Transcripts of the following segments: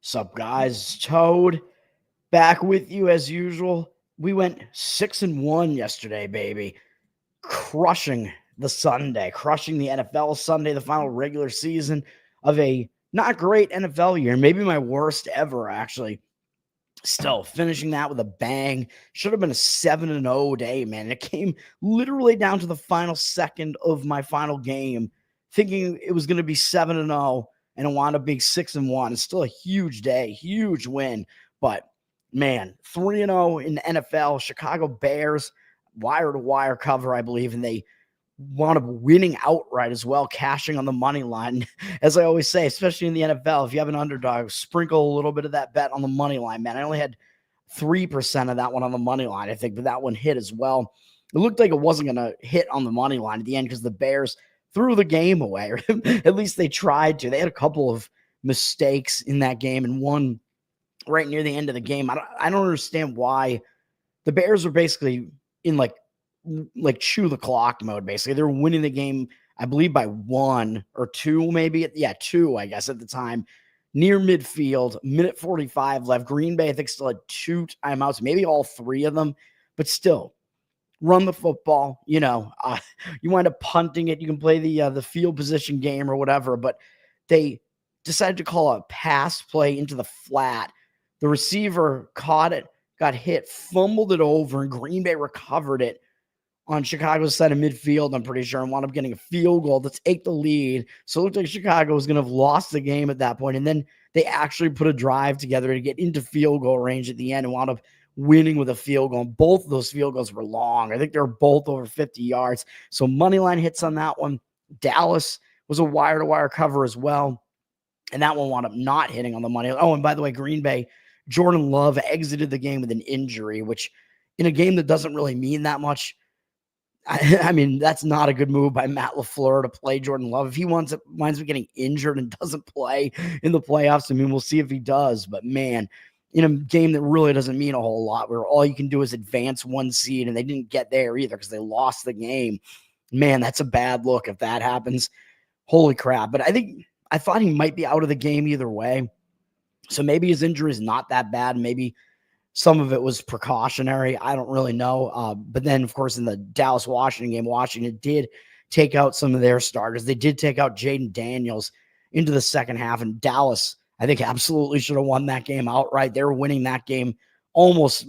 Sup, guys? Toad back with you as usual. We went 6-1 yesterday, baby. Crushing the Sunday, crushing the NFL Sunday, the final regular season of a not great NFL year, maybe my worst ever, actually. Still finishing that with a bang. Should have been a 7-0 day, man. It came literally down to the final second of my final game, thinking it was going to be 7-0, and it wound up being 6-1. It's still a huge day, huge win. But man, 3-0 in the NFL. Chicago Bears, wire to wire cover, I believe, and they wound up winning outright as well, cashing on the money line. As I always say, especially in the NFL, if you have an underdog, sprinkle a little bit of that bet on the money line, man. I only had 3% of that one on the money line, I think, but that one hit as well. It looked like it wasn't going to hit on the money line at the end because the Bears threw the game away. At least they tried to. They had a couple of mistakes in that game and one right near the end of the game. I don't understand why the Bears were basically in like chew the clock mode. Basically, they're winning the game, I believe, by 1 or 2, maybe. Yeah, 2, I guess, at the time. Near midfield, minute 45 left. Green Bay, I think, still had 2 timeouts, maybe all 3 of them, but still run the football. You wind up punting it. You can play the field position game or whatever, but they decided to call a pass play into the flat. The receiver caught it, got hit, fumbled it over, and Green Bay recovered it on Chicago's side of midfield, I'm pretty sure, and wound up getting a field goal to take the lead. So it looked like Chicago was going to have lost the game at that point. And then they actually put a drive together to get into field goal range at the end and wound up winning with a field goal. And both of those field goals were long. I think they were both over 50 yards. So money line hits on that one. Dallas was a wire-to-wire cover as well. And that one wound up not hitting on the money. Oh, and by the way, Green Bay, Jordan Love exited the game with an injury, which in a game that doesn't really mean that much, I mean, that's not a good move by Matt LaFleur to play Jordan Love. If he winds up getting injured and doesn't play in the playoffs, I mean, we'll see if he does. But, man, in a game that really doesn't mean a whole lot, where all you can do is advance 1 seed, and they didn't get there either because they lost the game, man, that's a bad look if that happens. Holy crap. But I thought he might be out of the game either way. So maybe his injury is not that bad. Maybe some of it was precautionary. I don't really know. But then, of course, in the Dallas-Washington game, Washington did take out some of their starters. They did take out Jaden Daniels into the second half, and Dallas, I think, absolutely should have won that game outright. They were winning that game almost,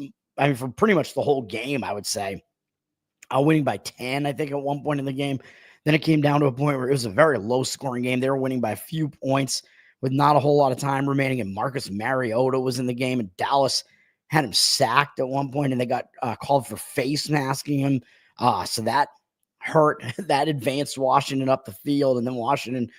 for pretty much the whole game, I would say. Winning by 10, I think, at one point in the game. Then it came down to a point where it was a very low-scoring game. They were winning by a few points with not a whole lot of time remaining, and Marcus Mariota was in the game, and Dallas had him sacked at one point, and they got called for face masking him. So that hurt. That advanced Washington up the field, and then Washington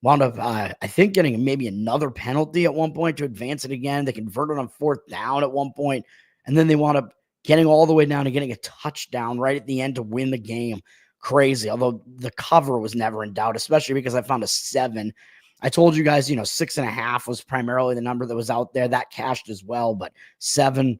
wound up, I think, getting maybe another penalty at one point to advance it again. They converted on 4th down at one point, and then they wound up getting all the way down and getting a touchdown right at the end to win the game. Crazy, although the cover was never in doubt, especially because I found a 7. I told you guys, 6.5 was primarily the number that was out there. That cashed as well, but 7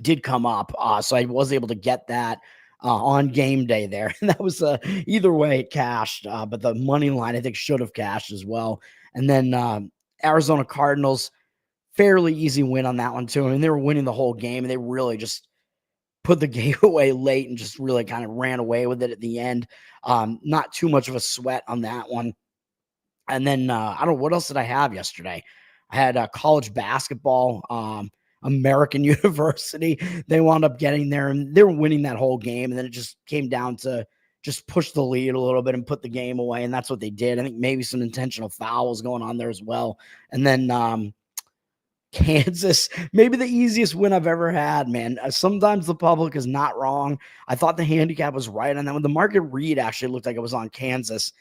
did come up. So I was able to get that on game day there. And that was either way it cashed, but the money line I think should have cashed as well. And then Arizona Cardinals, fairly easy win on that one too. I mean, they were winning the whole game, and they really just put the game away late and just really kind of ran away with it at the end. Not too much of a sweat on that one. And then I don't know, what else did I have yesterday? I had college basketball, American University. They wound up getting there, and they were winning that whole game. And then it just came down to just push the lead a little bit and put the game away. And that's what they did. I think maybe some intentional fouls going on there as well. And then Kansas, maybe the easiest win I've ever had, man. Sometimes the public is not wrong. I thought the handicap was right on that one. The market read actually looked like it was on Kansas.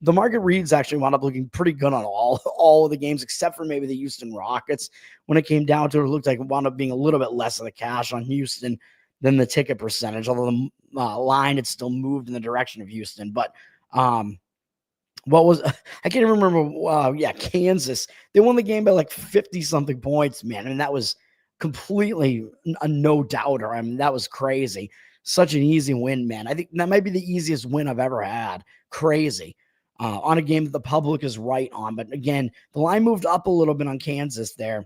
The market reads actually wound up looking pretty good on all of the games, except for maybe the Houston Rockets. When it came down to it, it looked like it wound up being a little bit less of the cash on Houston than the ticket percentage, although the line had still moved in the direction of Houston. But I can't even remember. Kansas. They won the game by like 50-something points, man. I mean, that was completely a no-doubter. I mean, that was crazy. Such an easy win, man. I think that might be the easiest win I've ever had. Crazy. on a game that the public is right on. But again, the line moved up a little bit on Kansas there,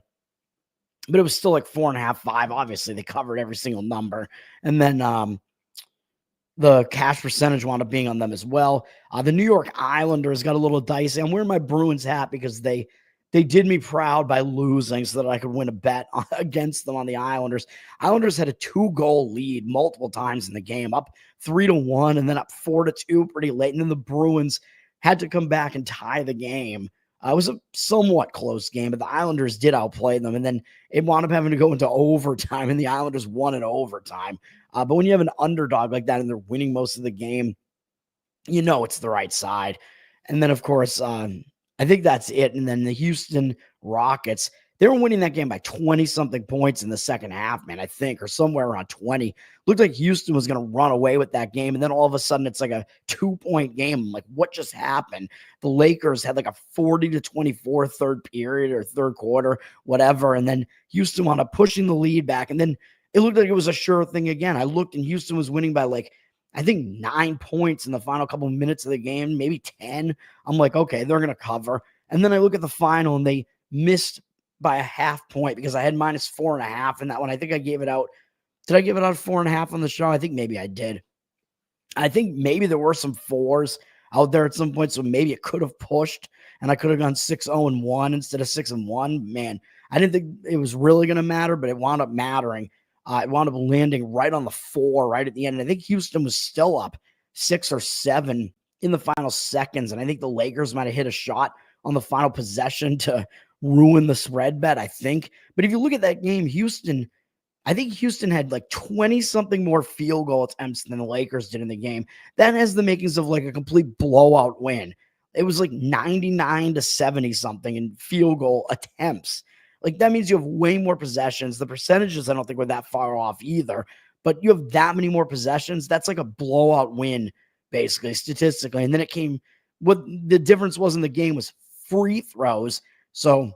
but it was still like 4.5, 5. Obviously, they covered every single number. And then the cash percentage wound up being on them as well. The New York Islanders got a little dicey. I'm wearing my Bruins hat because they did me proud by losing so that I could win a bet against them on the Islanders. Islanders had a 2-goal lead multiple times in the game, up 3-1 and then up 4-2 pretty late. And then the Bruins had to come back and tie the game. It was a somewhat close game, but the Islanders did outplay them. And then it wound up having to go into overtime, and the Islanders won in overtime. But when you have an underdog like that and they're winning most of the game, you know it's the right side. And then, of course, I think that's it. And then the Houston Rockets, they were winning that game by 20-something points in the second half, man, I think, or somewhere around 20. Looked like Houston was going to run away with that game. And then all of a sudden, it's like a 2-point game. I'm like, what just happened? The Lakers had like a 40-24 third period or third quarter, whatever. And then Houston wound up pushing the lead back. And then it looked like it was a sure thing again. I looked and Houston was winning by like, I think 9 points in the final couple of minutes of the game, maybe 10. I'm like, okay, they're going to cover. And then I look at the final and they missed by a half point because I had -4.5 in that one. I think I gave it out. Did I give it out 4.5 on the show? I think maybe I did. I think maybe there were some 4s out there at some point, so maybe it could have pushed and I could have gone 6-0-1 instead of 6-1. Man, I didn't think it was really going to matter, but it wound up mattering. It wound up landing right on the 4 right at the end. And I think Houston was still up 6 or 7 in the final seconds. And I think the Lakers might have hit a shot on the final possession to ruin the spread bet, I think. But if you look at that game, I think Houston had like 20-something more field goal attempts than the Lakers did in the game. That has the makings of like a complete blowout win. It was like 99-70-something in field goal attempts. Like that means you have way more possessions. The percentages I don't think were that far off either, but you have that many more possessions. That's like a blowout win, basically, statistically. And then it came, what the difference was in the game was free throws. So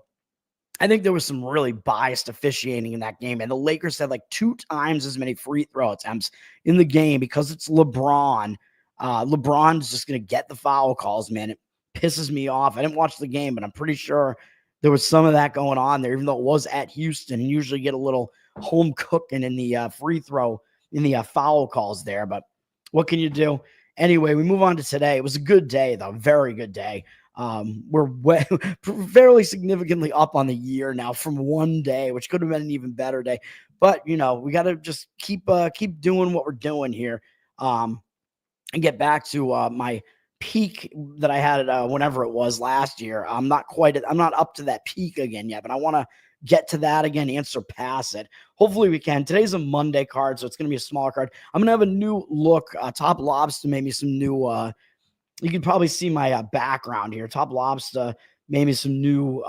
I think there was some really biased officiating in that game. And the Lakers had like 2 times as many free throw attempts in the game because it's LeBron. LeBron's just going to get the foul calls, man. It pisses me off. I didn't watch the game, but I'm pretty sure there was some of that going on there, even though it was at Houston. And usually get a little home cooking in the free throw, in the foul calls there. But what can you do? Anyway, we move on to today. It was a good day, though. Very good day. We're fairly significantly up on the year now from one day, which could have been an even better day. But, you know, we got to just keep doing what we're doing here and get back to my peak that I had whenever it was last year. I'm not up to that peak again yet, but I want to get to that again and surpass it. Hopefully we can. Today's a Monday card, so it's going to be a smaller card. I'm going to have a new look. Top Lobster made me some new you can probably see my background here. Top Lobster made me some new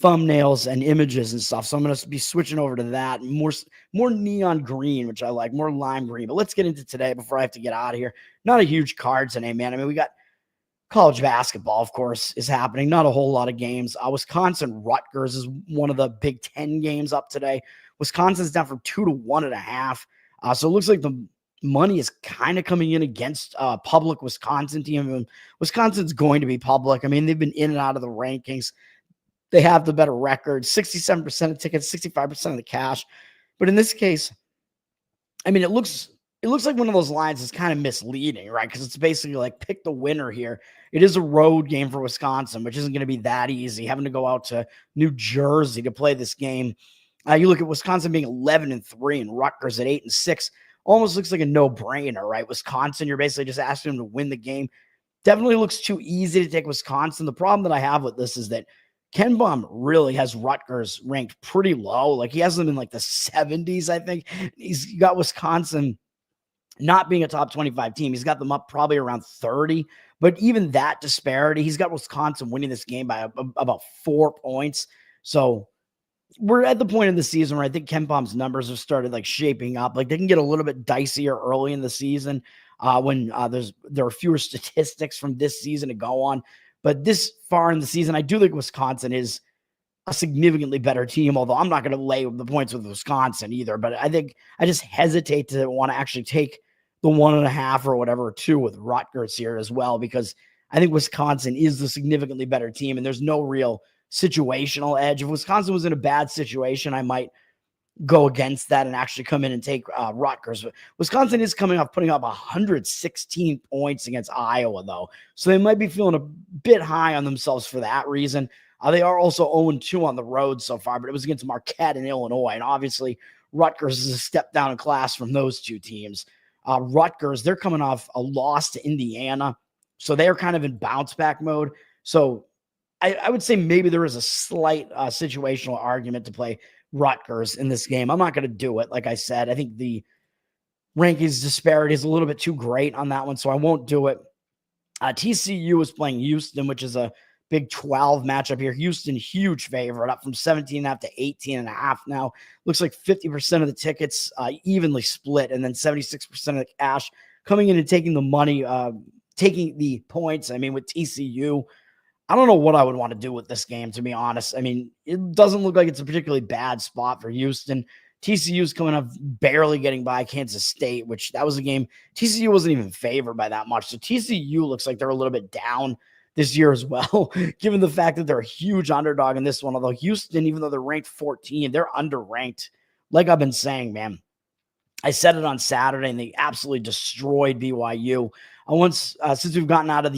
thumbnails and images and stuff. So I'm going to be switching over to that. More neon green, which I like, more lime green. But let's get into today before I have to get out of here. Not a huge card today, man. I mean, we got college basketball, of course, is happening. Not a whole lot of games. Wisconsin-Rutgers is one of the Big Ten games up today. Wisconsin's down from 2 to 1.5. So it looks like the money is kind of coming in against public Wisconsin team. I mean, Wisconsin's going to be public. I mean, they've been in and out of the rankings. They have the better record, 67% of tickets, 65% of the cash. But in this case, I mean, it looks like one of those lines is kind of misleading, right? Because it's basically like pick the winner here. It is a road game for Wisconsin, which isn't going to be that easy, having to go out to New Jersey to play this game. You look at Wisconsin being 11-3 and Rutgers at 8-6. Almost looks like a no-brainer, right? Wisconsin, you're basically just asking them to win the game. Definitely looks too easy to take Wisconsin. The problem that I have with this is that Ken Baum really has Rutgers ranked pretty low. Like he has them in like the 70s, I think. He's got Wisconsin not being a top 25 team. He's got them up probably around 30. But even that disparity, he's got Wisconsin winning this game by about 4 points. So we're at the point in the season where I think Ken Baum's numbers have started like shaping up. Like they can get a little bit dicier early in the season when there are fewer statistics from this season to go on. But this far in the season, I do think Wisconsin is a significantly better team, although I'm not going to lay the points with Wisconsin either. But I think I just hesitate to want to actually take the 1.5 or whatever, 2 with Rutgers here as well, because I think Wisconsin is the significantly better team, and there's no real situational edge. If Wisconsin was in a bad situation, I might go against that and actually come in and take Rutgers. But Wisconsin is coming off putting up 116 points against Iowa, though. So they might be feeling a bit high on themselves for that reason. They are also 0-2 on the road so far, but it was against Marquette and Illinois. And obviously, Rutgers is a step down in class from those two teams. Rutgers, they're coming off a loss to Indiana. So they're kind of in bounce back mode. So I would say maybe there is a slight situational argument to play Rutgers in this game. I'm not going to do it. Like I said, I think the rankings disparity is a little bit too great on that one, so I won't do it. TCU is playing Houston, which is a Big 12 matchup here. Houston, huge favorite, up from 17.5 to 18.5 now. Looks like 50% of the tickets evenly split, and then 76% of the cash coming in and taking the money, taking the points. I mean, with TCU, I don't know what I would want to do with this game, to be honest. I mean, it doesn't look like it's a particularly bad spot for Houston. TCU's coming up barely getting by Kansas State, which that was a game TCU wasn't even favored by that much. So TCU looks like they're a little bit down this year as well, given the fact that they're a huge underdog in this one. Although Houston, even though they're ranked 14, they're underranked. Like I've been saying, man, I said it on Saturday, and they absolutely destroyed BYU. Since we've gotten out of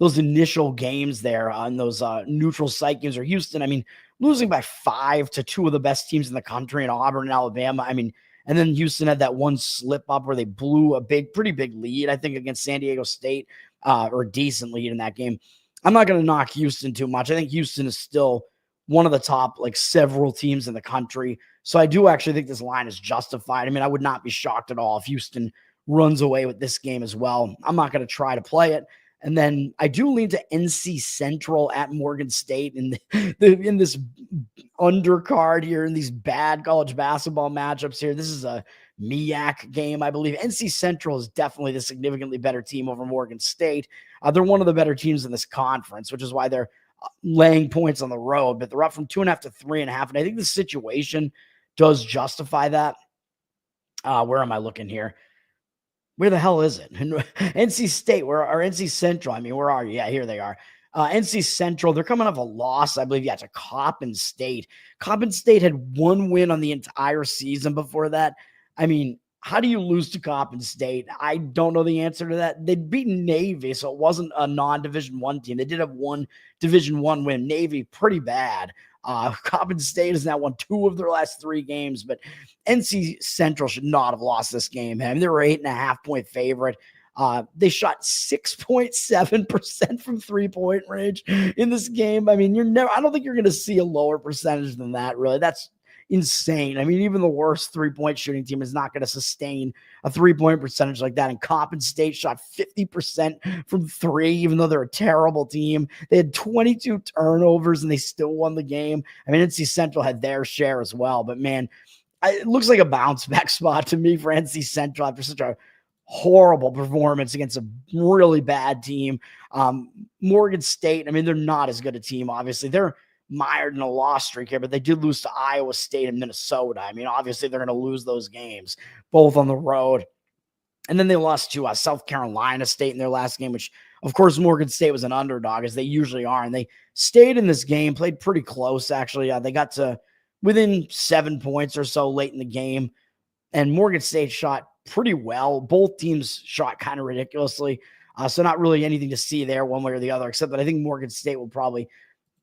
those initial games there on those neutral site games, or Houston, I mean, losing by 5 to 2 of the best teams in the country in Auburn and Alabama. I mean, and then Houston had that one slip up where they blew a pretty big lead, I think, against San Diego State, or a decent lead in that game. I'm not going to knock Houston too much. I think Houston is still one of the top, like, several teams in the country. So I do actually think this line is justified. I mean, I would not be shocked at all if Houston runs away with this game as well. I'm not going to try to play it. And then I do lean to NC Central at Morgan State in this undercard here, in these bad college basketball matchups here. This is a MEAC game, I believe. NC Central is definitely the significantly better team over Morgan State. They're one of the better teams in this conference, which is why they're laying points on the road, but they're up from 2.5 to 3.5. And I think the situation does justify that. Where am I looking here? Where the hell is it? NC State, or NC Central. I mean, where are you? Yeah, here they are. NC Central, they're coming off a loss, I believe, to Coppin State. Coppin State had one win on the entire season before that. I mean, how do you lose to Coppin State? I don't know the answer to that. They'd beaten Navy, so it wasn't a non-Division I team. They did have one Division I win. Navy, pretty bad. Coppin State has now won 2 of their last 3 games, but NC Central should not have lost this game. I mean, they were 8.5-point favorite. They shot 6.7% from 3-point range in this game. I mean, I don't think you're going to see a lower percentage than that, really. That's insane. I mean, even the worst 3-point shooting team is not going to sustain a 3-point percentage like that. And Coppin State shot 50% from 3, even though they're a terrible team. They had 22 turnovers and they still won the game. I mean, NC Central had their share as well, but man, it looks like a bounce back spot to me for NC Central after such a horrible performance against a really bad team. Morgan State, I mean, they're not as good a team, obviously. They're mired in a loss streak here, but they did lose to Iowa State and Minnesota. I mean, obviously they're going to lose those games, both on the road. And then they lost to South Carolina State in their last game, which, of course, Morgan State was an underdog, as they usually are. And they stayed in this game, played pretty close, actually. They got to within 7 points or so late in the game. And Morgan State shot pretty well. Both teams shot kind of ridiculously. So not really anything to see there one way or the other, except that I think Morgan State will probably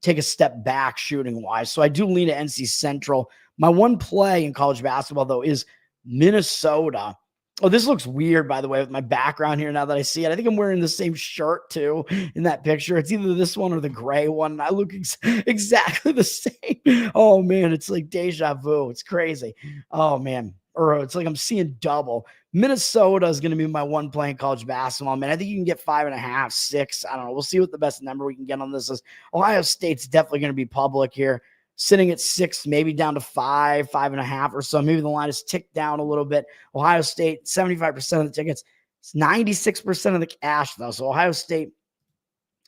take a step back shooting wise. So I do lean to NC Central. My one play in college basketball, though, is Minnesota. Oh, this looks weird, by the way, with my background here now that I see it. I think I'm wearing the same shirt, too, in that picture. It's either this one or the gray one. I look exactly the same. Oh, man, it's like deja vu. It's crazy. Oh, man. Or it's like I'm seeing double. Minnesota is going to be my one play in college basketball, man. I think you can get 5.5, 6. I don't know. We'll see what the best number we can get on this is. Ohio State's definitely going to be public here, sitting at 6, maybe down to 5, 5.5 or so. Maybe the line is ticked down a little bit. Ohio State, 75% of the tickets. It's 96% of the cash, though. So Ohio State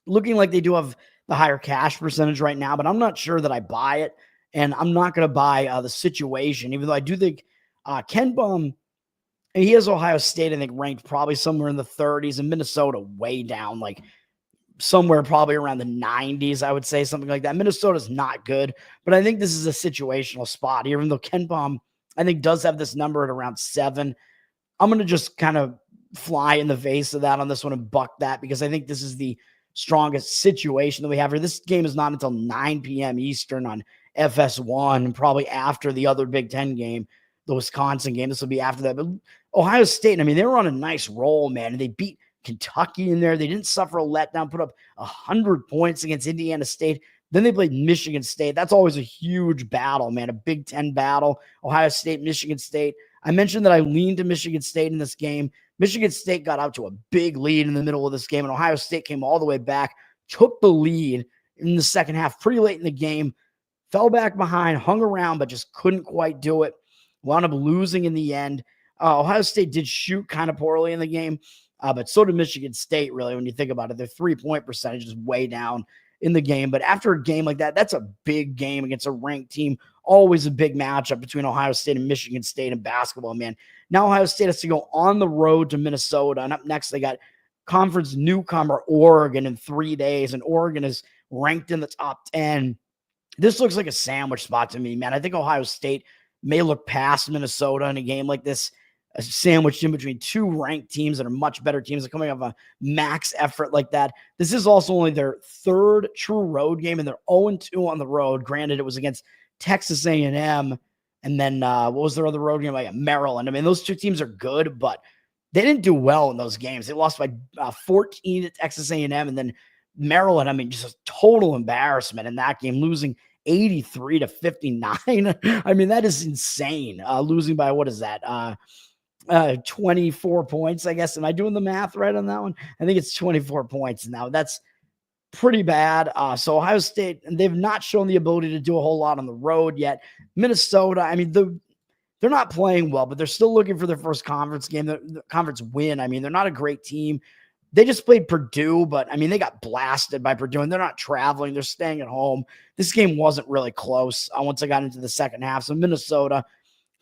looking like they do have the higher cash percentage right now, but I'm not sure that I buy it. And I'm not going to buy the situation, even though I do think Ken Bum And he has Ohio State, I think, ranked probably somewhere in the 30s, and Minnesota way down, like somewhere probably around the 90s, I would say, something like that. Minnesota's not good, but I think this is a situational spot, even though KenPom, I think, does have this number at around 7. I'm going to just kind of fly in the face of that on this one and buck that, because I think this is the strongest situation that we have here. This game is not until 9 p.m. Eastern on FS1, probably after the other Big Ten game, the Wisconsin game. This will be after that. But Ohio State, I mean, they were on a nice roll, man, and they beat Kentucky in there. They didn't suffer a letdown, put up 100 points against Indiana State. Then they played Michigan State. That's always a huge battle, man, a Big Ten battle. Ohio State, Michigan State. I mentioned that I leaned to Michigan State in this game. Michigan State got out to a big lead in the middle of this game, and Ohio State came all the way back, took the lead in the second half pretty late in the game, fell back behind, hung around, but just couldn't quite do it. Wound up losing in the end. Ohio State did shoot kind of poorly in the game, but so did Michigan State, really, when you think about it. Their three-point percentage is way down in the game. But after a game like that, that's a big game against a ranked team. Always a big matchup between Ohio State and Michigan State in basketball, man. Now Ohio State has to go on the road to Minnesota. And up next, they got conference newcomer Oregon in 3 days. And Oregon is ranked in the top 10. This looks like a sandwich spot to me, man. I think Ohio State may look past Minnesota in a game like this, sandwiched in between two ranked teams that are much better teams. They're coming off a max effort like that. This is also only their third true road game, and they're 0-2 on the road. Granted, it was against Texas A&M, and then what was their other road game? Like Maryland. I mean, those two teams are good, but they didn't do well in those games. They lost by 14 at Texas A&M, and then Maryland, I mean, just a total embarrassment in that game, losing 83-59. I mean, that is insane. Losing by, what is that? 24 points, I guess. Am I doing the math right on that one? I think it's 24 points now. That's pretty bad. So Ohio State, they've not shown the ability to do a whole lot on the road yet. Minnesota, I mean, they're not playing well, but they're still looking for their first conference game, the conference win. I mean, they're not a great team. They just played Purdue, but I mean, they got blasted by Purdue, and they're not traveling. They're staying at home. This game wasn't really close once I got into the second half. So Minnesota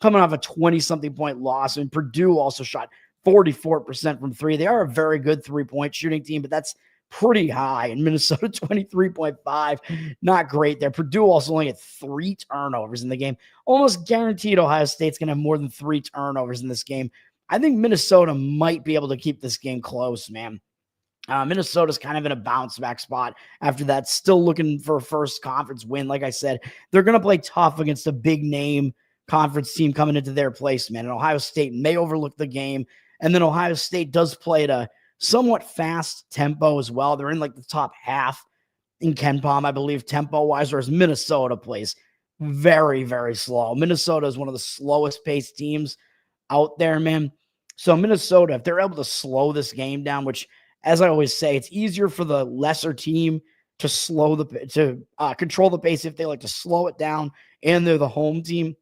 coming off a 20-something point loss. And Purdue also shot 44% from three. They are a very good three-point shooting team, but that's pretty high. And Minnesota 23.5, not great there. Purdue also only had 3 turnovers in the game. Almost guaranteed Ohio State's going to have more than 3 turnovers in this game. I think Minnesota might be able to keep this game close, man. Minnesota's kind of in a bounce back spot after that, still looking for a first conference win. Like I said, they're going to play tough against a big name conference team coming into their place, man. And Ohio State may overlook the game. And then Ohio State does play at a somewhat fast tempo as well. They're in like the top half in KenPom, I believe, tempo-wise, whereas Minnesota plays very, very slow. Minnesota is one of the slowest paced teams out there, man. So Minnesota, if they're able to slow this game down, which, as I always say, it's easier for the lesser team to control the pace if they like to slow it down, and they're the home team.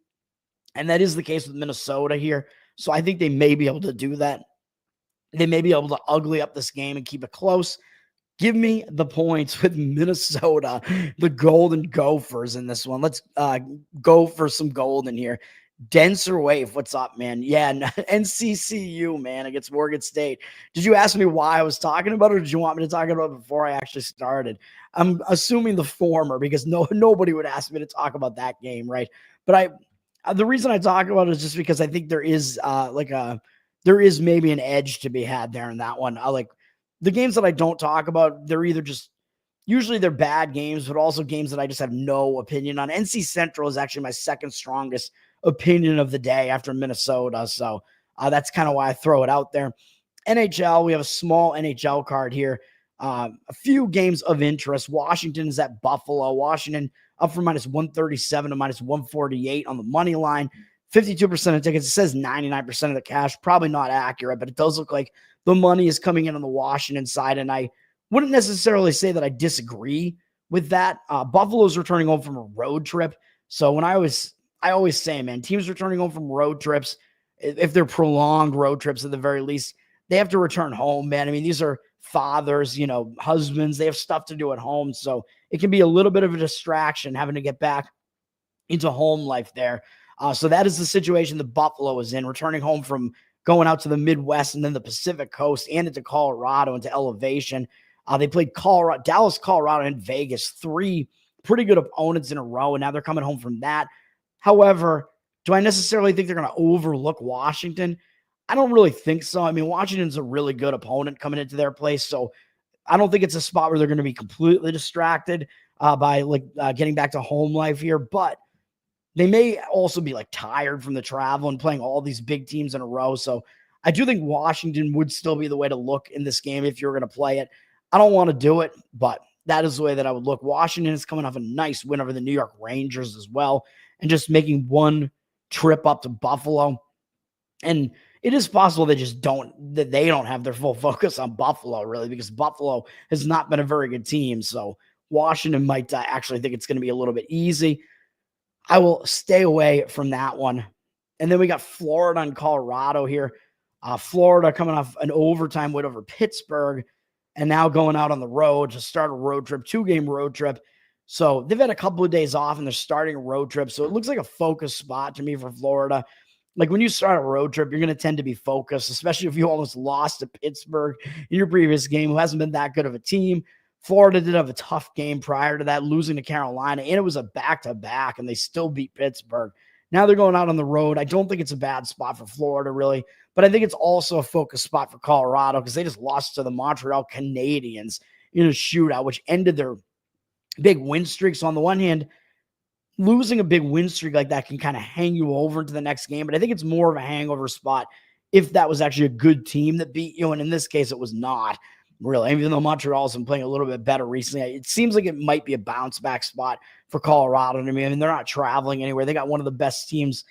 And that is the case with Minnesota here. So I think they may be able to do that. They may be able to ugly up this game and keep it close. Give me the points with Minnesota, the Golden Gophers in this one. Let's go for some golden here. Denser Wave, what's up, man? Yeah, NCCU, man, against Morgan State. Did you ask me why I was talking about it, or did you want me to talk about it before I actually started? I'm assuming the former, because nobody would ask me to talk about that game, right? But the reason I talk about it is just because I think there is there is maybe an edge to be had there in that one. Like the games that I don't talk about, they're either just usually they're bad games, but also games that I just have no opinion on. NC Central is actually my second strongest opinion of the day after Minnesota. So that's kind of why I throw it out there. NHL, we have a small NHL card here. A few games of interest. Washington is at Buffalo. Washington up from minus 137 to minus 148 on the money line. 52% of tickets. It says 99% of the cash. Probably not accurate, but it does look like the money is coming in on the Washington side. And I wouldn't necessarily say that I disagree with that. Buffalo's returning home from a road trip. So when I always say, man, teams returning home from road trips, if they're prolonged road trips at the very least, they have to return home, man. I mean, these are fathers, husbands. They have stuff to do at home. So it can be a little bit of a distraction having to get back into home life there. So that is the situation that Buffalo is in, returning home from going out to the Midwest and then the Pacific Coast and into Colorado, into elevation. They played Dallas, Colorado, and Vegas, 3 pretty good opponents in a row, and now they're coming home from that. However, do I necessarily think they're going to overlook Washington? I don't really think so. I mean, Washington's a really good opponent coming into their place, so I don't think it's a spot where they're going to be completely distracted by getting back to home life here, but they may also be tired from the travel and playing all these big teams in a row. So I do think Washington would still be the way to look in this game if you're going to play it. I don't want to do it, but that is the way that I would look. Washington is coming off a nice win over the New York Rangers as well, and just making one trip up to Buffalo. And it is possible they don't have their full focus on Buffalo, really, because Buffalo has not been a very good team. So Washington might actually think it's going to be a little bit easy. I will stay away from that one. And then we got Florida and Colorado here. Florida coming off an overtime win over Pittsburgh and now going out on the road to start a road trip, 2-game road trip. So they've had a couple of days off and they're starting a road trip. So it looks like a focus spot to me for Florida. When you start a road trip, you're going to tend to be focused, especially if you almost lost to Pittsburgh in your previous game, who hasn't been that good of a team. Florida did have a tough game prior to that, losing to Carolina, and it was a back-to-back, and they still beat Pittsburgh. Now they're going out on the road. I don't think it's a bad spot for Florida, really, but I think it's also a focus spot for Colorado because they just lost to the Montreal Canadiens in a shootout, which ended their big win streak. So on the one hand, losing a big win streak like that can kind of hang you over into the next game, but I think it's more of a hangover spot if that was actually a good team that beat you, and in this case, it was not. Really, even though Montreal's been playing a little bit better recently, it seems like it might be a bounce back spot for Colorado to me. I mean, they're not traveling anywhere. They got one of the best teams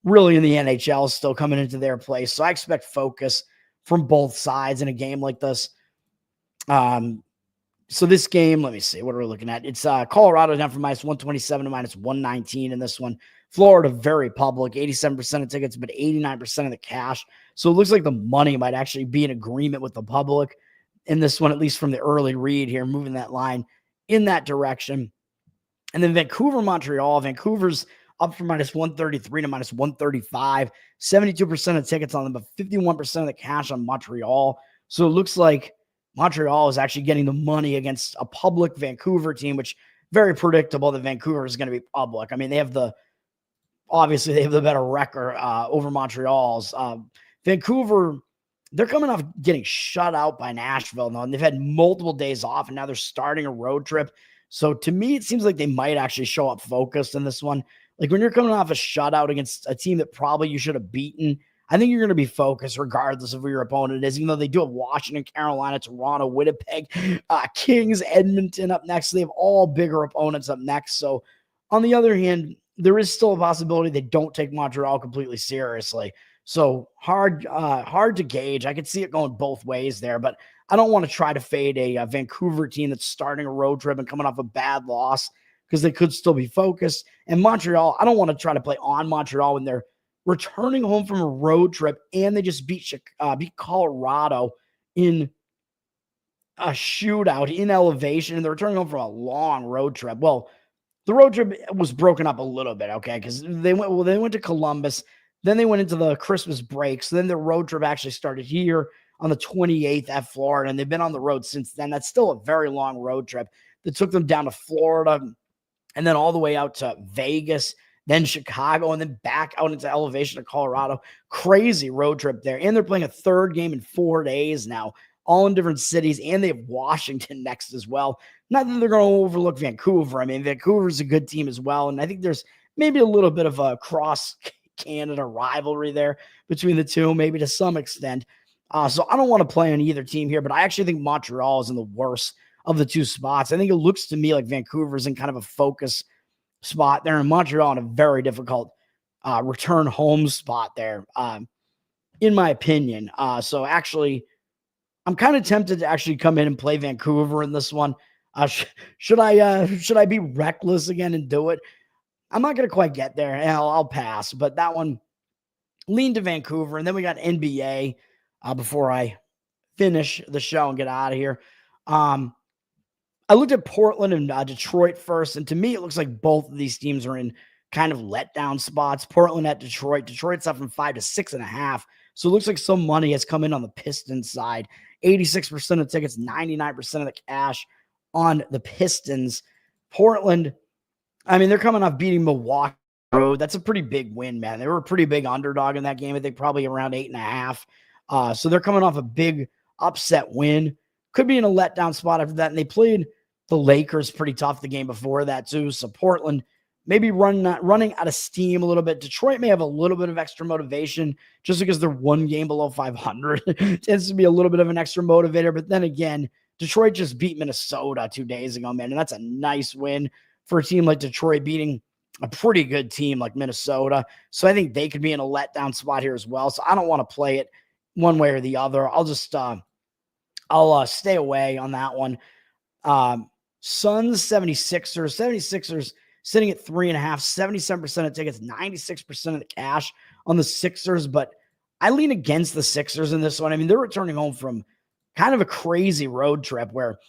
really in the NHL still coming into their place. So I expect focus from both sides in a game like this. So this game, let me see, what are we looking at? It's Colorado down from -127 to -119 in this one. Florida, very public, 87% of tickets, but 89% of the cash. So it looks like the money might actually be in agreement with the public in this one, at least from the early read here, moving that line in that direction. And then Vancouver, Montreal. Vancouver's up from -133 to -135. 72% of tickets on them, but 51% of the cash on Montreal. So it looks like Montreal is actually getting the money against a public Vancouver team, which very predictable that Vancouver is going to be public. I mean, they have the better record over Montreal's. Vancouver, they're coming off getting shut out by Nashville now, and they've had multiple days off, and now they're starting a road trip. So to me, it seems like they might actually show up focused in this one. When you're coming off a shutout against a team that probably you should have beaten, I think you're going to be focused regardless of who your opponent is, even though they do have Washington, Carolina, Toronto, Winnipeg, Kings, Edmonton up next. So they have all bigger opponents up next. So on the other hand, there is still a possibility they don't take Montreal completely seriously. So hard to gauge. I could see it going both ways there, but I don't want to try to fade a Vancouver team that's starting a road trip and coming off a bad loss because they could still be focused. And Montreal, I don't want to try to play on Montreal when they're returning home from a road trip and they just beat Colorado in a shootout in elevation, and they're returning home from a long road trip. Well, the road trip was broken up a little bit, okay, because they went to Columbus. Then they went into the Christmas break. So then the road trip actually started here on the 28th at Florida, and they've been on the road since then. That's still a very long road trip that took them down to Florida and then all the way out to Vegas, then Chicago, and then back out into elevation to Colorado. Crazy road trip there. And they're playing a third game in 4 days now, all in different cities, and they have Washington next as well. Not that they're going to overlook Vancouver. I mean, Vancouver's a good team as well, and I think there's maybe a little bit of a cross-Canada rivalry there between the two, maybe to some extent. So I don't want to play on either team here, but I actually think Montreal is in the worst of the two spots. I think it looks to me like Vancouver's in kind of a focus spot there, and Montreal in a very difficult return home spot there, in my opinion. So actually, I'm kind of tempted to actually come in and play Vancouver in this one. Should I be reckless again and do it? I'm not going to quite get there. I'll pass, but that one leaned to Vancouver. And then we got NBA before I finish the show and get out of here. I looked at Portland and Detroit first, and to me, it looks like both of these teams are in kind of letdown spots. Portland at Detroit. Detroit's up from 5 to 6.5. So it looks like some money has come in on the Pistons side. 86% of tickets, 99% of the cash on the Pistons. Portland, I mean, they're coming off beating Milwaukee road. That's a pretty big win, man. They were a pretty big underdog in that game. I think probably around 8.5. So they're coming off a big upset win. Could be in a letdown spot after that. And they played the Lakers pretty tough the game before that too. So Portland maybe running out of steam a little bit. Detroit may have a little bit of extra motivation just because they're one game below 500. Tends to be a little bit of an extra motivator. But then again, Detroit just beat Minnesota 2 days ago, man. And that's a nice win for a team like Detroit beating a pretty good team like Minnesota. So I think they could be in a letdown spot here as well. So I don't want to play it one way or the other. I'll just I'll stay away on that one. Suns 76ers sitting at 3.5, 77% of tickets, 96% of the cash on the Sixers. But I lean against the Sixers in this one. I mean, they're returning home from kind of a crazy road trip where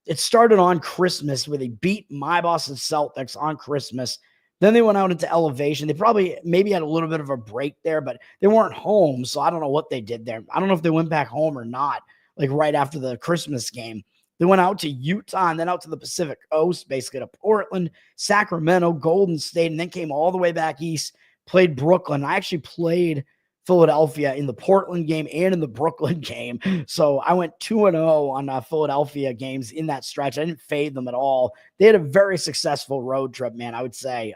it started on Christmas where they beat my Boston Celtics on Christmas. Then they went out into elevation. They probably maybe had a little bit of a break there, but they weren't home. So I don't know what they did there. I don't know if they went back home or not, like right after the Christmas game. They went out to Utah and then out to the Pacific Coast, basically to Portland, Sacramento, Golden State, and then came all the way back east, played Brooklyn. I actually played Philadelphia in the Portland game and in the Brooklyn game. So I went 2-0 on Philadelphia games in that stretch. I didn't fade them at all. They had a very successful road trip, man, I would say.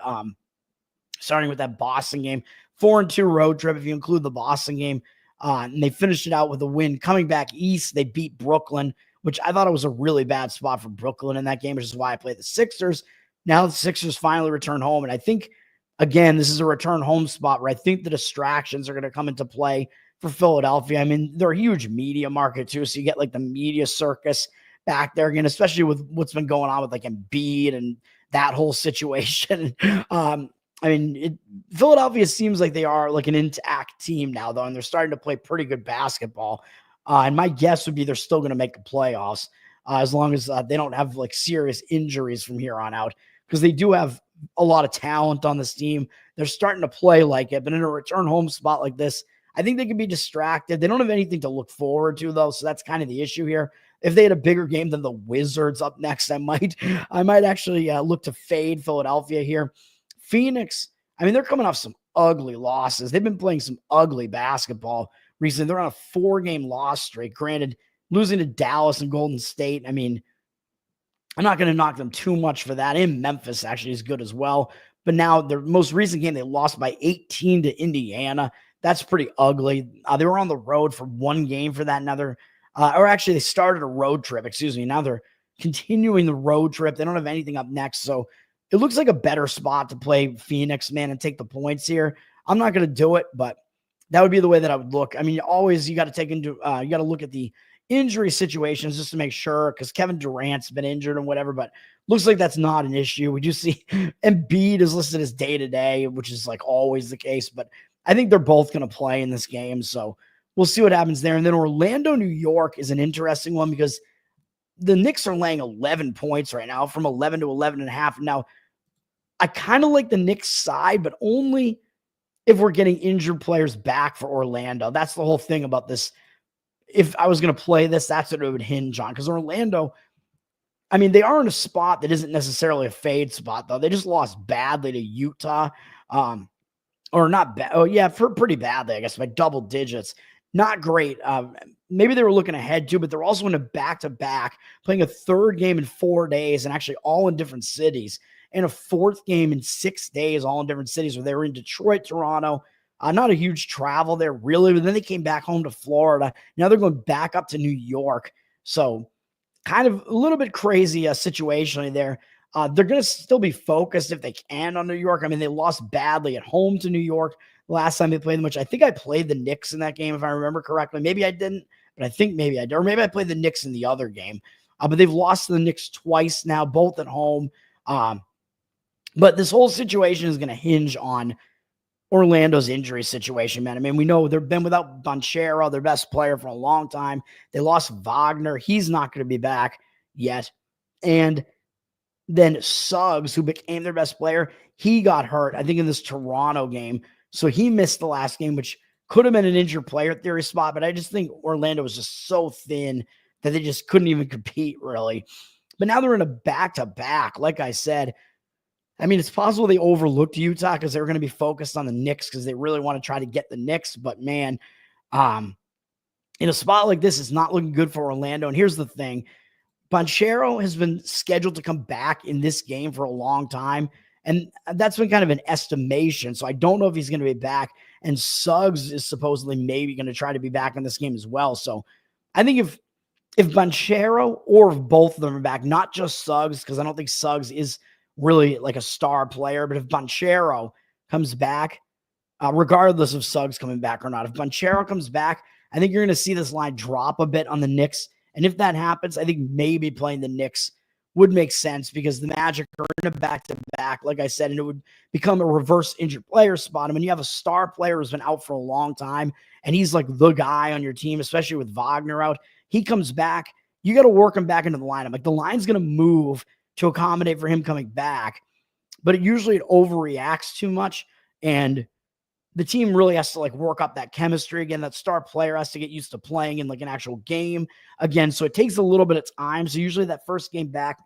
Starting with that Boston game, 4-2 road trip if you include the Boston game. And they finished it out with a win. Coming back east, they beat Brooklyn, which I thought it was a really bad spot for Brooklyn in that game, which is why I played the Sixers. Now the Sixers finally return home, and I think again, this is a return home spot where I think the distractions are going to come into play for Philadelphia. I mean, they're a huge media market too, so you get like the media circus back there again, especially with what's been going on with like Embiid and that whole situation. I mean, Philadelphia seems like they are like an intact team now, though, and they're starting to play pretty good basketball. And my guess would be they're still going to make the playoffs as long as they don't have like serious injuries from here on out, because they do have a lot of talent on this team. They're starting to play like it, but in a return home spot like this, I think they could be distracted. They don't have anything to look forward to, though, so that's kind of the issue here. If they had a bigger game than the Wizards up next, I might actually look to fade Philadelphia here. Phoenix, I mean, they're coming off some ugly losses. They've been playing some ugly basketball recently. They're on a 4-game loss streak. Granted, losing to Dallas and Golden State, I mean, I'm not going to knock them too much for that. And Memphis actually is good as well. But now their most recent game, they lost by 18 to Indiana. That's pretty ugly. They were on the road for 1 game for that. Now they're, or actually they started a road trip, excuse me. Now they're continuing the road trip. They don't have anything up next. So it looks like a better spot to play Phoenix, man, and take the points here. I'm not going to do it, but that would be the way that I would look. I mean, always you got to take into, you got to look at the injury situations just to make sure, because Kevin Durant's been injured and whatever, but looks like that's not an issue. We do see Embiid is listed as day-to-day, which is like always the case, but I think they're both going to play in this game. So we'll see what happens there. And then Orlando, New York is an interesting one because the Knicks are laying 11 points right now, from 11 to 11.5. Now, I kind of like the Knicks side, but only if we're getting injured players back for Orlando. That's the whole thing about this. If I was going to play this, that's what it would hinge on. Because Orlando, I mean, they are in a spot that isn't necessarily a fade spot, though. They just lost badly to Utah. Or not bad. Oh, yeah, pretty badly, I guess, by double digits. Not great. Maybe they were looking ahead too, but they're also in a back-to-back, playing a 3rd game in 4 days and actually all in different cities, and a 4th game in 6 days, all in different cities, where they were in Detroit, Toronto. Not a huge travel there, really, but then they came back home to Florida. Now they're going back up to New York. So kind of a little bit crazy situationally there. They're going to still be focused if they can on New York. I mean, they lost badly at home to New York last time they played them, which I think I played the Knicks in that game, if I remember correctly. Maybe I didn't, but I think maybe I did. Or maybe I played the Knicks in the other game. But they've lost to the Knicks twice now, both at home. But this whole situation is going to hinge on Orlando's injury situation, man. I mean, we know they've been without Banchero, their best player, for a long time. They lost Wagner. He's not going to be back yet. And then Suggs, who became their best player, he got hurt, I think, in this Toronto game. So he missed the last game, which Could have been an injured player theory spot, but I just think Orlando was just so thin that they just couldn't even compete, really. But now they're in a back-to-back. Like I said, I mean, it's possible they overlooked Utah because they were going to be focused on the Knicks because they really want to try to get the Knicks. But, man, in a spot like this, it's not looking good for Orlando. And here's the thing. Banchero has been scheduled to come back in this game for a long time, and that's been kind of an estimation. So I don't know if he's going to be back. And Suggs is supposedly maybe going to try to be back in this game as well. So I think if Banchero or if both of them are back, not just Suggs, because I don't think Suggs is really like a star player, but if Banchero comes back, regardless of Suggs coming back or not, if Banchero comes back, I think you're going to see this line drop a bit on the Knicks. And if that happens, I think maybe playing the Knicks would make sense because the Magic are in a back-to-back, like I said, and it would become a reverse injured player spot. I mean, you have a star player who's been out for a long time, and he's like the guy on your team, especially with Wagner out. He comes back, you got to work him back into the lineup. Like the line's going to move to accommodate for him coming back, but usually it overreacts too much, and the team really has to like work up that chemistry again. That star player has to get used to playing in like an actual game again. So it takes a little bit of time. So usually that first game back,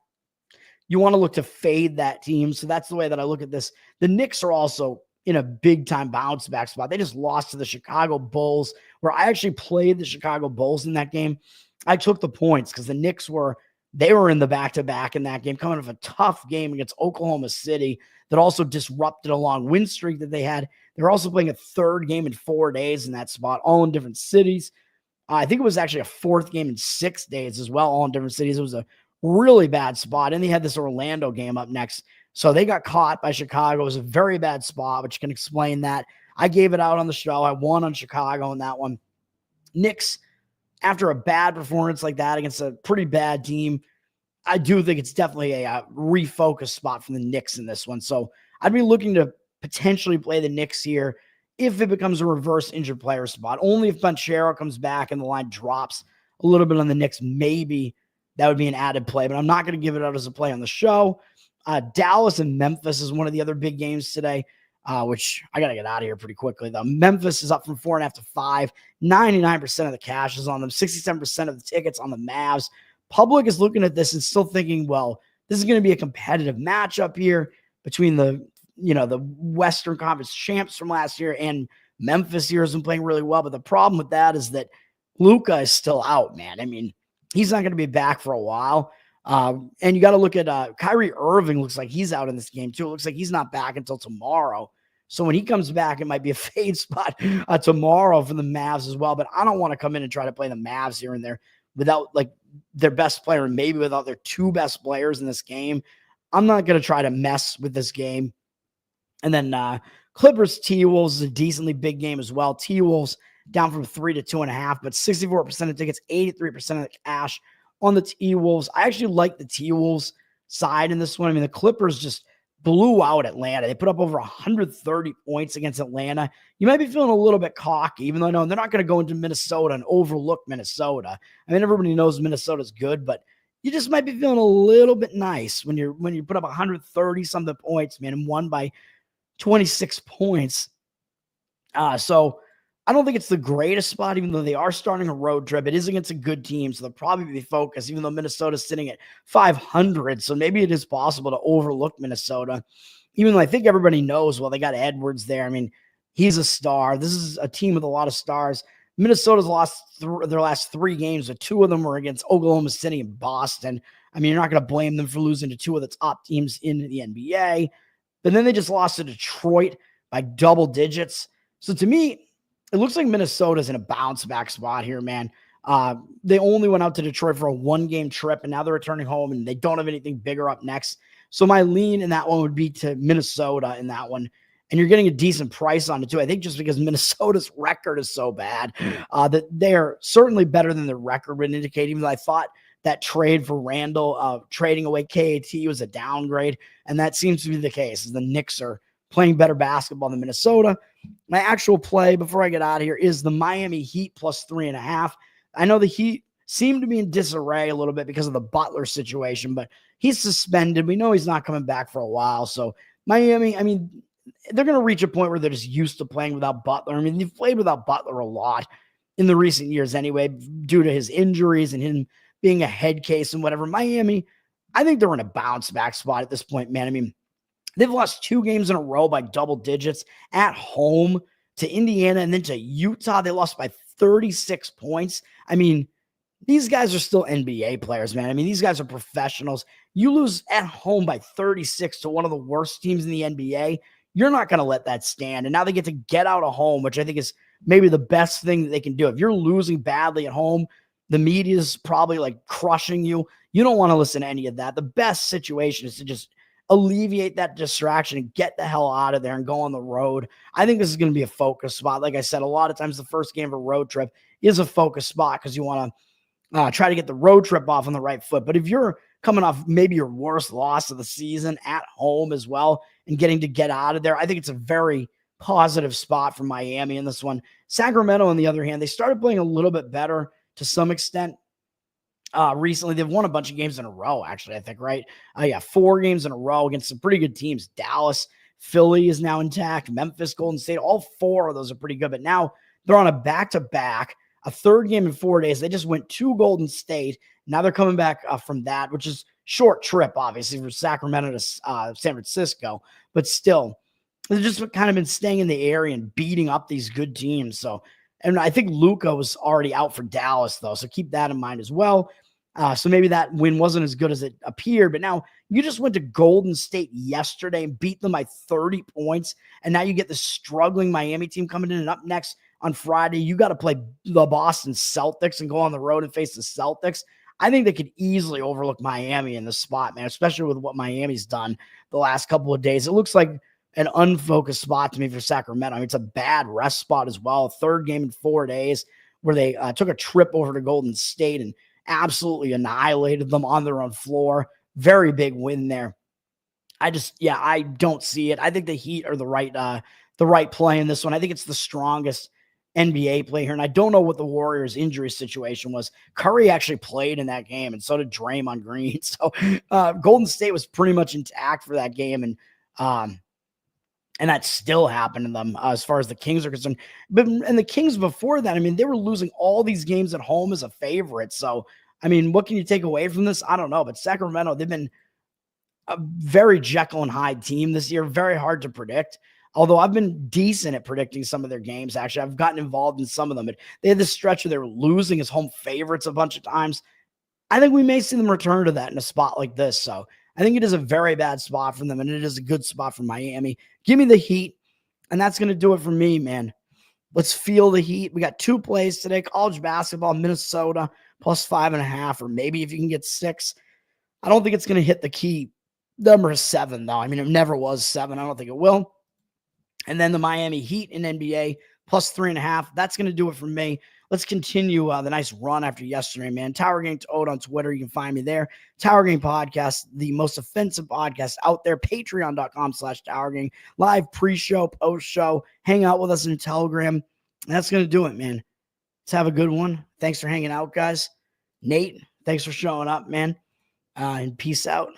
you want to look to fade that team. So that's the way that I look at this. The Knicks are also in a big time bounce back spot. They just lost to the Chicago Bulls, where I actually played the Chicago Bulls in that game. I took the points because the Knicks were in the back-to-back in that game, coming off a tough game against Oklahoma City that also disrupted a long win streak that they had. They're also playing a third game in 4 days in that spot, all in different cities. I think it was actually a fourth game in 6 days as well, all in different cities. It was a really bad spot. And they had this Orlando game up next. So they got caught by Chicago. It was a very bad spot, which can explain that. I gave it out on the show. I won on Chicago in that one. Knicks, after a bad performance like that against a pretty bad team, I do think it's definitely a refocus spot for the Knicks in this one. So I'd be looking to potentially play the Knicks here if it becomes a reverse injured player spot. Only if Banchero comes back and the line drops a little bit on the Knicks, maybe that would be an added play. But I'm not going to give it out as a play on the show. Dallas and Memphis is one of the other big games today, which I got to get out of here pretty quickly, though. Memphis is up from 4.5 to 5. 99% of the cash is on them. 67% of the tickets on the Mavs. Public is looking at this and still thinking, well, this is going to be a competitive matchup here between the Western Conference champs from last year and Memphis here has been playing really well. But the problem with that is that Luka is still out, man. I mean, he's not going to be back for a while. And you got to look at Kyrie Irving. Looks like he's out in this game too. It looks like he's not back until tomorrow. So when he comes back, it might be a fade spot tomorrow for the Mavs as well. But I don't want to come in and try to play the Mavs here and there without like their best player and maybe without their two best players in this game. I'm not going to try to mess with this game. And then Clippers T-Wolves is a decently big game as well. T-Wolves down from 3 to 2.5, but 64% of tickets, 83% of the cash on the T-Wolves. I actually like the T-Wolves side in this one. I mean, the Clippers just blew out Atlanta. They put up over 130 points against Atlanta. You might be feeling a little bit cocky, even though no, they're not going to go into Minnesota and overlook Minnesota. I mean, everybody knows Minnesota's good, but you just might be feeling a little bit nice when you put up 130 something points, man, and won by 26 points. So I don't think it's the greatest spot, even though they are starting a road trip. It is against a good team, so they'll probably be focused, even though Minnesota's sitting at 500. So maybe it is possible to overlook Minnesota, even though I think everybody knows, well, they got Edwards there. I mean, he's a star. This is a team with a lot of stars. Minnesota's lost their last 3 games, but 2 of them were against Oklahoma City and Boston. I mean, you're not going to blame them for losing to 2 of the top teams in the NBA. But then they just lost to Detroit by double digits. So to me, it looks like Minnesota's in a bounce back spot here, man. They only went out to Detroit for a 1-game trip, and now they're returning home, and they don't have anything bigger up next. So my lean in that one would be to Minnesota in that one. And you're getting a decent price on it, too. I think just because Minnesota's record is so bad that they're certainly better than the record would indicate, even though I thought that trade for Randall, trading away KAT was a downgrade, and that seems to be the case. The Knicks are playing better basketball than Minnesota. My actual play before I get out of here is the Miami Heat plus 3.5. I know the Heat seem to be in disarray a little bit because of the Butler situation, but he's suspended. We know he's not coming back for a while. So Miami, I mean, they're going to reach a point where they're just used to playing without Butler. I mean, they've played without Butler a lot in the recent years anyway, due to his injuries and him being a head case and whatever. Miami, I think they're in a bounce back spot at this point, man. I mean, they've lost 2 games in a row by double digits at home to Indiana and then to Utah. They lost by 36 points. I mean, these guys are still NBA players, man. I mean, these guys are professionals. You lose at home by 36 to one of the worst teams in the NBA. You're not going to let that stand. And now they get to get out of home, which I think is maybe the best thing that they can do. If you're losing badly at home, the media is probably like crushing you. You don't want to listen to any of that. The best situation is to just alleviate that distraction and get the hell out of there and go on the road. I think this is going to be a focus spot. Like I said, a lot of times the first game of a road trip is a focus spot because you want to try to get the road trip off on the right foot. But if you're coming off maybe your worst loss of the season at home as well and getting to get out of there, I think it's a very positive spot for Miami in this one. Sacramento, on the other hand, they started playing a little bit better to some extent. Recently, they've won a bunch of games in a row, actually, I think, right? 4 games in a row against some pretty good teams. Dallas, Philly is now intact. Memphis, Golden State, all 4 of those are pretty good. But now they're on a back-to-back, a 3rd game in 4 days. They just went to Golden State. Now they're coming back from that, which is short trip, obviously, from Sacramento to San Francisco. But still, they've just kind of been staying in the area and beating up these good teams. So, and I think Luka was already out for Dallas, though. So keep that in mind as well. So maybe that win wasn't as good as it appeared. But now you just went to Golden State yesterday and beat them by 30 points. And now you get the struggling Miami team coming in. And up next on Friday, you got to play the Boston Celtics and go on the road and face the Celtics. I think they could easily overlook Miami in this spot, man, especially with what Miami's done the last couple of days. It looks like an unfocused spot to me for Sacramento. I mean, it's a bad rest spot as well. 3rd game in 4 days where they took a trip over to Golden State and absolutely annihilated them on their own floor. Very big win there. I don't see it. I think the Heat are the right play in this one. I think it's the strongest NBA play here. And I don't know what the Warriors injury situation was. Curry actually played in that game, and so did Draymond Green. So Golden State was pretty much intact for that game. And that still happened to them as far as the Kings are concerned. And the Kings before that, I mean, they were losing all these games at home as a favorite. So, I mean, what can you take away from this? I don't know. But Sacramento, they've been a very Jekyll and Hyde team this year. Very hard to predict. Although I've been decent at predicting some of their games, actually. I've gotten involved in some of them. But they had this stretch where they were losing as home favorites a bunch of times. I think we may see them return to that in a spot like this. So I think it is a very bad spot for them, and it is a good spot for Miami. Give me the Heat, and that's going to do it for me, man. Let's feel the Heat. We got 2 plays today. College basketball, Minnesota, plus 5.5, or maybe if you can get 6. I don't think it's going to hit the key number 7, though. I mean, it never was 7. I don't think it will. And then the Miami Heat in NBA, plus 3.5. That's going to do it for me. Let's continue the nice run after yesterday, man. Tower Gang Toad on Twitter. You can find me there. Tower Gang Podcast, the most offensive podcast out there. Patreon.com/Tower Gang. Live pre-show, post-show. Hang out with us in Telegram. And that's going to do it, man. Let's have a good one. Thanks for hanging out, guys. Nate, thanks for showing up, man. And peace out.